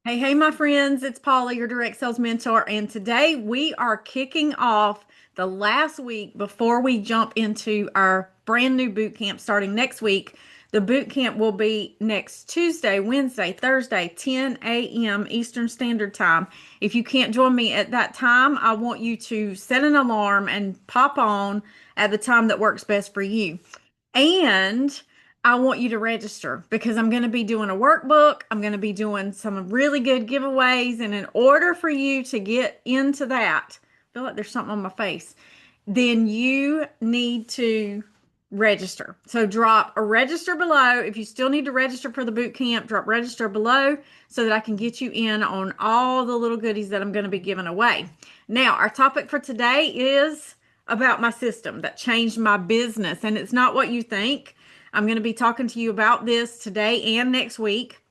Hey, hey, my friends, it's Paula, your direct sales mentor, and today we are kicking off the last week before we jump into our brand new boot camp starting next week. The boot camp will be next Tuesday, Wednesday, Thursday, 10 a.m. Eastern Standard Time. If you can't join me at that time, I want you to set an alarm and pop on at the time that works best for you. And I want you to register because I'm going to be doing a workbook. I'm going to be doing some really good giveaways. And in order for you to get into that, I feel like there's something on my face, then you need to register. So drop a register below. If you still need to register for the boot camp, drop register below so that I can get you in on all the little goodies that I'm going to be giving away. Now, our topic for today is about my system that changed my business, and it's not what you think. I'm going to be talking to you about this today and next week,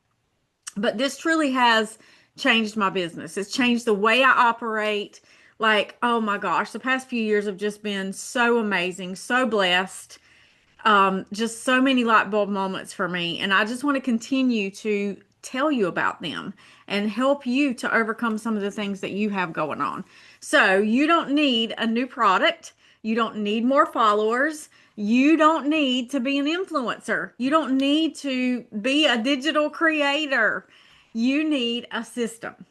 but this truly has changed my business. It's changed the way I operate. Like, oh my gosh, the past few years have just been so amazing, so blessed. Just so many light bulb moments for me. And I just want to continue to tell you about them and help you to overcome some of the things that you have going on. So you don't need a new product. You don't need more followers. You don't need to be an influencer. You don't need to be a digital creator. You need a system.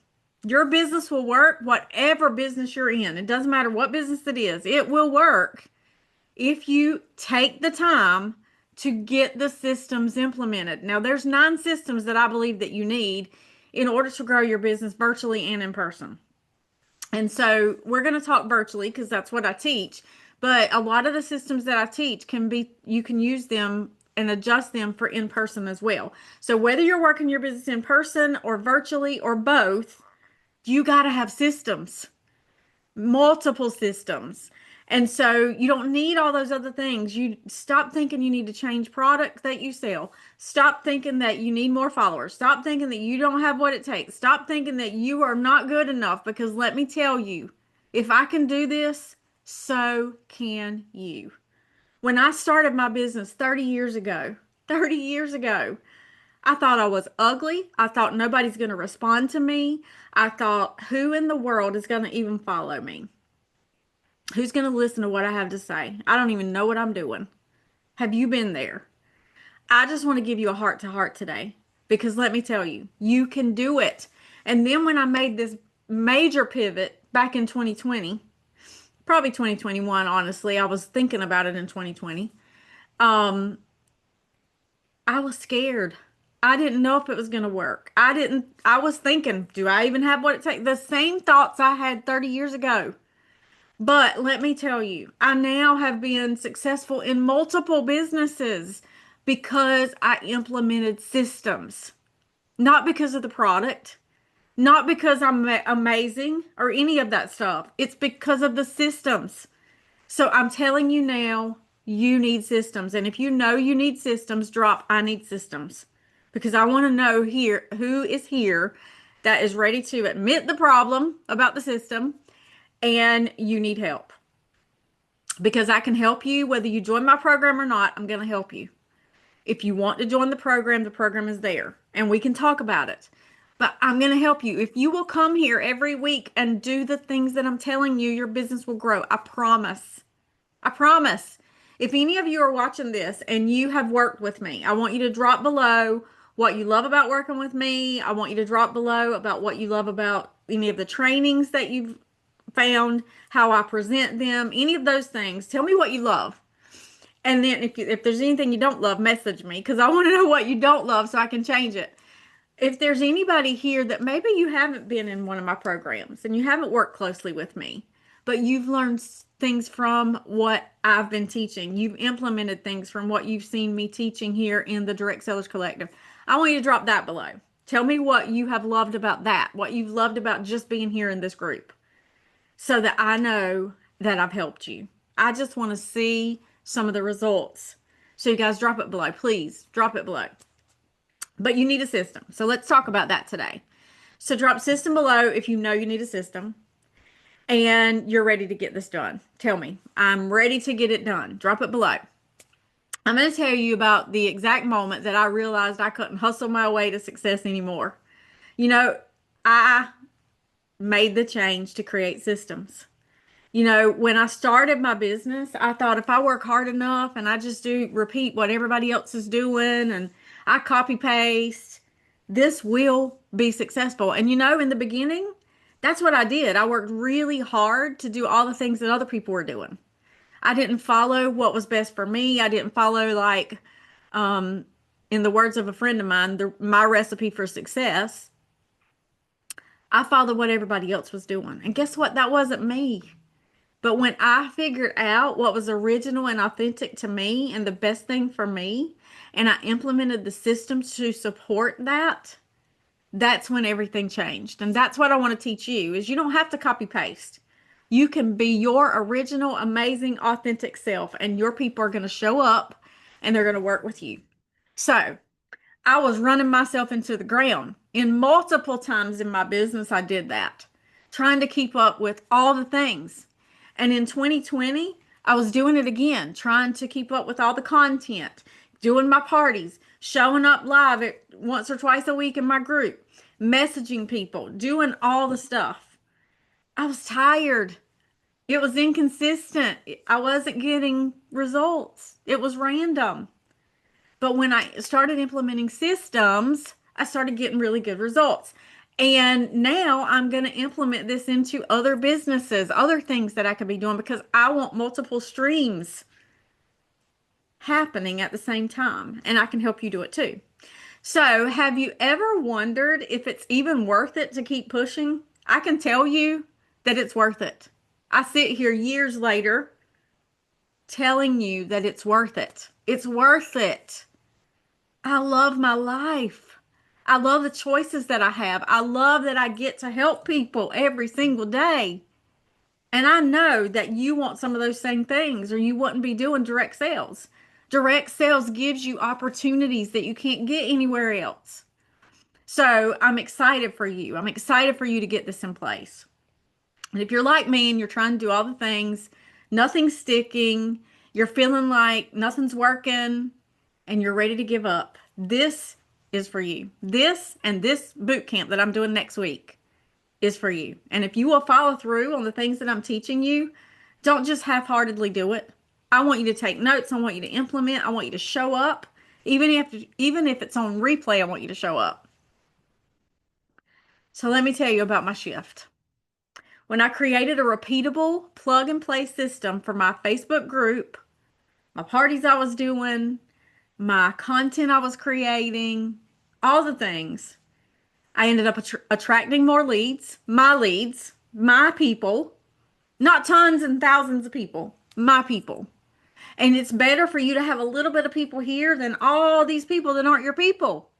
Your business will work, whatever business you're in. It doesn't matter what business it is, it will work if you take the time to get the systems implemented. Now, there's 9 systems that I believe that you need in order to grow your business virtually and in person. And so we're going to talk virtually because that's what I teach. But a lot of the systems that I teach you can use them and adjust them for in person as well. So whether you're working your business in person or virtually or both, you got to have systems, multiple systems. And so you don't need all those other things. You stop thinking you need to change product that you sell. Stop thinking that you need more followers. Stop thinking that you don't have what it takes. Stop thinking that you are not good enough because let me tell you, if I can do this, so can you. When I started my business 30 years ago, I thought I was ugly. I thought nobody's going to respond to me. I thought, who in the world is going to even follow me? Who's going to listen to what I have to say? I don't even know what I'm doing. Have you been there? I just want to give you a heart to heart today because let me tell you, you can do it. And then when I made this major pivot back in 2020, probably 2021, honestly, I was thinking about it in 2020. Um, I was scared. I didn't know if it was going to work. I was thinking, do I even have what it takes? The same thoughts I had 30 years ago. But let me tell you, I now have been successful in multiple businesses because I implemented systems, not because of the product, not because I'm amazing or any of that stuff. It's because of the systems. So I'm telling you now, you need systems. And if you know you need systems, drop I need systems because I want to know here who is here that is ready to admit the problem about the system and you need help because I can help you whether you join my program or not. I'm going to help you. If you want to join the program is there and we can talk about it. But I'm going to help you. If you will come here every week and do the things that I'm telling you, your business will grow. I promise. I promise. If any of you are watching this and you have worked with me, I want you to drop below what you love about working with me. I want you to drop below about what you love about any of the trainings that you've found, how I present them, any of those things. Tell me what you love. And then if there's anything you don't love, message me because I want to know what you don't love so I can change it. If there's anybody here that maybe you haven't been in one of my programs and you haven't worked closely with me, but you've learned things from what I've been teaching, you've implemented things from what you've seen me teaching here in the Direct Sellers Collective, I want you to drop that below. Tell me what you have loved about that, what you've loved about just being here in this group so that I know that I've helped you. I just want to see some of the results. So you guys drop it below. Please drop it below. But you need a system. So let's talk about that today. So drop system below if you know you need a system and you're ready to get this done. Tell me, I'm ready to get it done. Drop it below. I'm going to tell you about the exact moment that I realized I couldn't hustle my way to success anymore. You know, I made the change to create systems. You know, when I started my business, I thought if I work hard enough and I just do repeat what everybody else is doing and I copy paste, this will be successful. And you know, in the beginning, that's what I did. I worked really hard to do all the things that other people were doing. I didn't follow what was best for me. I didn't follow like in the words of a friend of mine, my recipe for success. I followed what everybody else was doing. And guess what? That wasn't me. But when I figured out what was original and authentic to me and the best thing for me, and I implemented the systems to support that, that's when everything changed. And that's what I want to teach you is you don't have to copy paste. You can be your original, amazing, authentic self, and your people are going to show up and they're going to work with you. So I was running myself into the ground. In multiple times in my business, I did that, trying to keep up with all the things. And in 2020, I was doing it again, trying to keep up with all the content, doing my parties, showing up live once or twice a week in my group, messaging people, doing all the stuff. I was tired. It was inconsistent. I wasn't getting results. It was random. But when I started implementing systems, I started getting really good results. And now I'm going to implement this into other businesses, other things that I could be doing because I want multiple streams happening at the same time. And I can help you do it too. So, have you ever wondered if it's even worth it to keep pushing? I can tell you that it's worth it. I sit here years later telling you that it's worth it. It's worth it. I love my life. I love the choices that I have. I love that I get to help people every single day. And I know that you want some of those same things or you wouldn't be doing direct sales. Direct sales gives you opportunities that you can't get anywhere else. So I'm excited for you. I'm excited for you to get this in place. And if you're like me and you're trying to do all the things, nothing's sticking, you're feeling like nothing's working, and you're ready to give up, this is for you. This and this boot camp that I'm doing next week is for you. And if you will follow through on the things that I'm teaching you, don't just half-heartedly do it. I want you to take notes. I want you to implement. I want you to show up. Even if it's on replay, I want you to show up. So let me tell you about my shift. When I created a repeatable plug and play system for my Facebook group, my parties I was doing, my content I was creating, all the things, I ended up attracting more leads, my people, not tons and thousands of people, my people. And it's better for you to have a little bit of people here than all these people that aren't your people.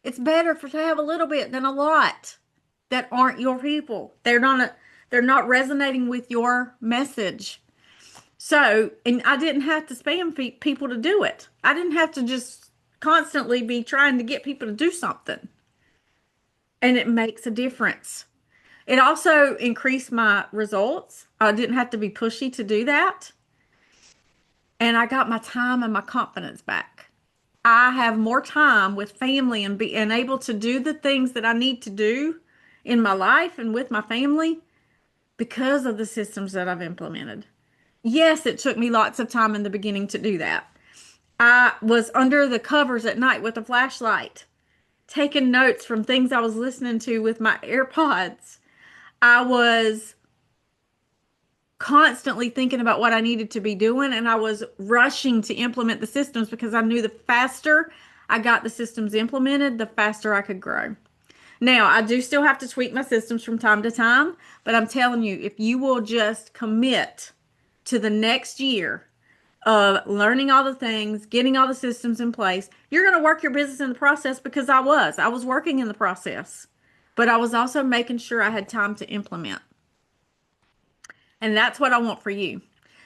It's better to have a little bit than a lot that aren't your people. They're not resonating with your message. So, and I didn't have to spam people to do it. I didn't have to just constantly be trying to get people to do something. And it makes a difference. It also increased my results. I didn't have to be pushy to do that. And I got my time and my confidence back. I have more time with family and being able to do the things that I need to do in my life and with my family because of the systems that I've implemented. Yes, it took me lots of time in the beginning to do that. I was under the covers at night with a flashlight, taking notes from things I was listening to with my AirPods. I was constantly thinking about what I needed to be doing, and I was rushing to implement the systems because I knew the faster I got the systems implemented, the faster I could grow. Now, I do still have to tweak my systems from time to time, but I'm telling you, if you will just commit to the next year of learning all the things, getting all the systems in place, you're going to work your business in the process because I was working in the process, but I was also making sure I had time to implement. And that's what I want for you.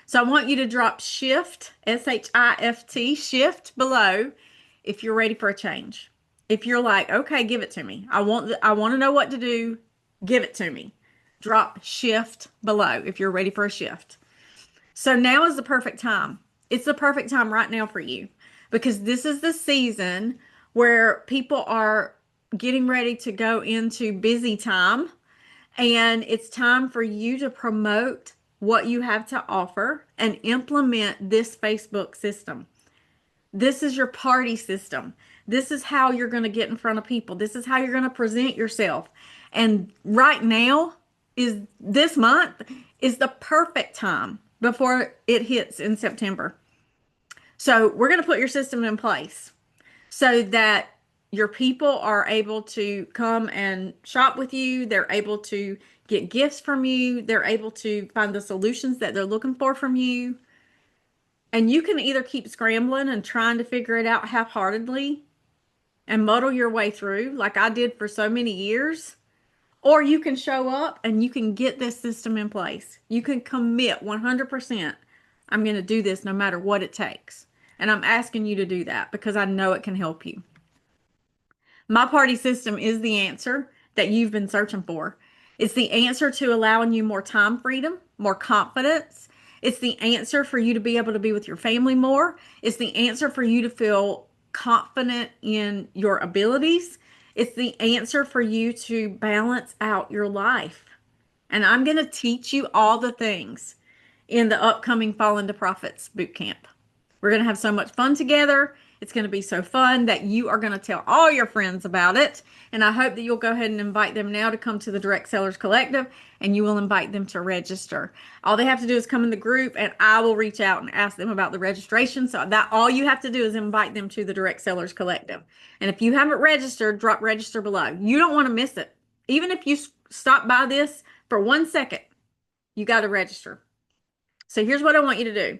So I want you to drop shift, SHIFT, shift below if you're ready for a change. If you're like, okay, give it to me. I want to know what to do. Give it to me. Drop shift below if you're ready for a shift. So now is the perfect time. It's the perfect time right now for you because this is the season where people are getting ready to go into busy time, and it's time for you to promote what you have to offer and implement this Facebook system. This is your party system. This is how you're going to get in front of people. This is how you're going to present yourself. And right now is this month is the perfect time before it hits in September. So we're going to put your system in place so that your people are able to come and shop with you. They're able to get gifts from you. They're able to find the solutions that they're looking for from you. And you can either keep scrambling and trying to figure it out half-heartedly and muddle your way through like I did for so many years, or you can show up and you can get this system in place. You can commit 100%. I'm going to do this no matter what it takes. And I'm asking you to do that because I know it can help you. My party system is the answer that you've been searching for. It's the answer to allowing you more time freedom, more confidence. It's the answer for you to be able to be with your family more. It's the answer for you to feel confident in your abilities. It's the answer for you to balance out your life. And I'm going to teach you all the things in the upcoming Fall into Profits Bootcamp. We're going to have so much fun together. It's going to be so fun that you are going to tell all your friends about it. And I hope that you'll go ahead and invite them now to come to the Direct Sellers Collective, and you will invite them to register. All they have to do is come in the group, and I will reach out and ask them about the registration. So that all you have to do is invite them to the Direct Sellers Collective. And if you haven't registered, drop register below. You don't want to miss it. Even if you stop by this for 1 second, you got to register. So here's what I want you to do.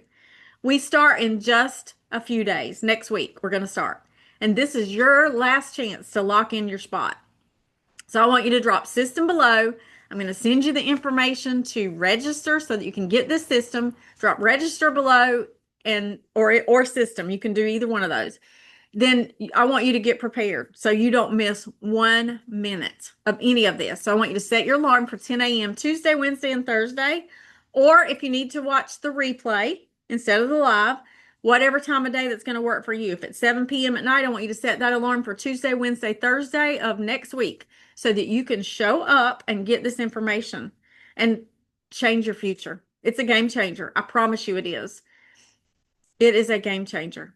We start in just a few days. Next week, we're going to start. And this is your last chance to lock in your spot. So I want you to drop system below. I'm going to send you the information to register so that you can get this system. Drop register below and or system. You can do either one of those. Then I want you to get prepared so you don't miss 1 minute of any of this. So I want you to set your alarm for 10 a.m. Tuesday, Wednesday, and Thursday. Or if you need to watch the replay instead of the live, whatever time of day that's going to work for you. If it's 7 p.m. at night, I want you to set that alarm for Tuesday, Wednesday, Thursday of next week so that you can show up and get this information and change your future. It's a game changer. I promise you it is. It is a game changer.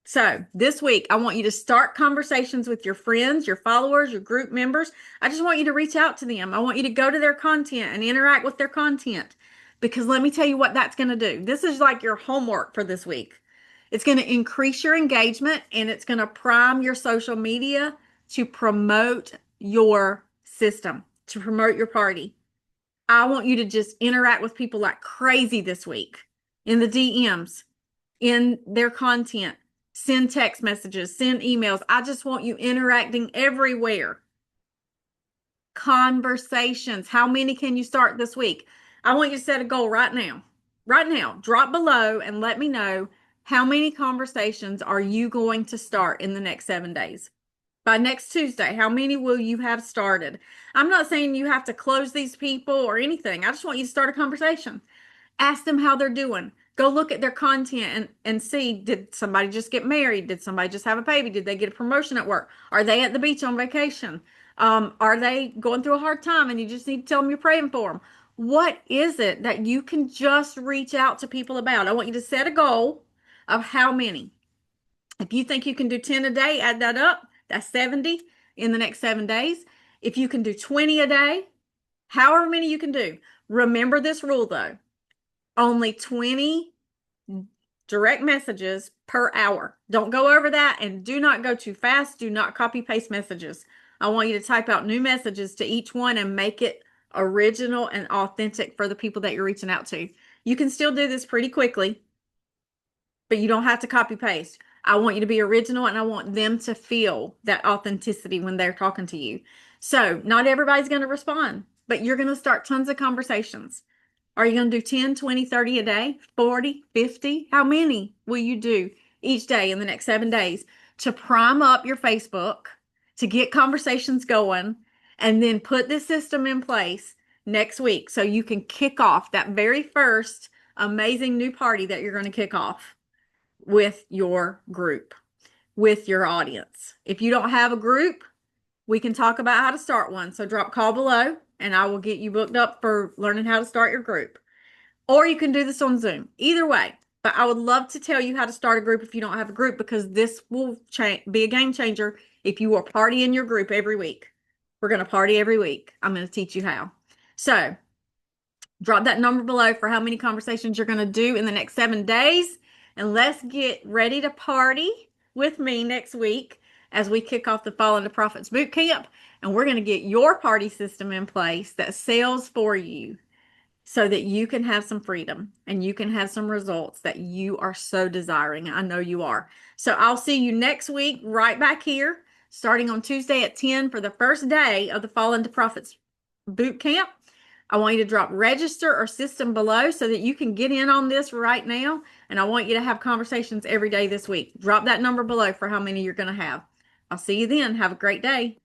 So this week, I want you to start conversations with your friends, your followers, your group members. I just want you to reach out to them. I want you to go to their content and interact with their content, because let me tell you what that's going to do. This is like your homework for this week. It's going to increase your engagement, and it's going to prime your social media to promote your system, to promote your party. I want you to just interact with people like crazy this week in the DMs, in their content. Send text messages, send emails. I just want you interacting everywhere. Conversations. How many can you start this week? I want you to set a goal right now. Right now, drop below and let me know how many conversations are you going to start in the next 7 days. By next Tuesday, how many will you have started? I'm not saying you have to close these people or anything. I just want you to start a conversation. Ask them how they're doing. Go look at their content and see, did somebody just get married? Did somebody just have a baby? Did they get a promotion at work? Are they at the beach on vacation? Are they going through a hard time and you just need to tell them you're praying for them? What is it that you can just reach out to people about? I want you to set a goal of how many. If you think you can do 10 a day, add that up. That's 70 in the next 7 days. If you can do 20 a day, however many you can do. Remember this rule though. Only 20 direct messages per hour. Don't go over that, and do not go too fast. Do not copy paste messages. I want you to type out new messages to each one and make it original and authentic for the people that you're reaching out to. You can still do this pretty quickly, but you don't have to copy paste. I want you to be original, and I want them to feel that authenticity when they're talking to you. So not everybody's going to respond, but you're going to start tons of conversations. Are you going to do 10, 20, 30 a day, 40, 50? How many will you do each day in the next 7 days to prime up your Facebook, to get conversations going, and then put this system in place next week so you can kick off that very first amazing new party that you're going to kick off with your group, with your audience. If you don't have a group, we can talk about how to start one. So drop call below and I will get you booked up for learning how to start your group. Or you can do this on Zoom. Either way. But I would love to tell you how to start a group if you don't have a group, because this will be a game changer if you are partying your group every week. We're going to party every week. I'm going to teach you how. So drop that number below for how many conversations you're going to do in the next 7 days. And let's get ready to party with me next week as we kick off the Falling to Profits Boot Camp. And we're going to get your party system in place that sells for you, so that you can have some freedom and you can have some results that you are so desiring. I know you are. So I'll see you next week right back here, starting on Tuesday at 10 for the first day of the Falling to Profits Boot Camp. I want you to drop register or system below so that you can get in on this right now. And I want you to have conversations every day this week. Drop that number below for how many you're going to have. I'll see you then. Have a great day.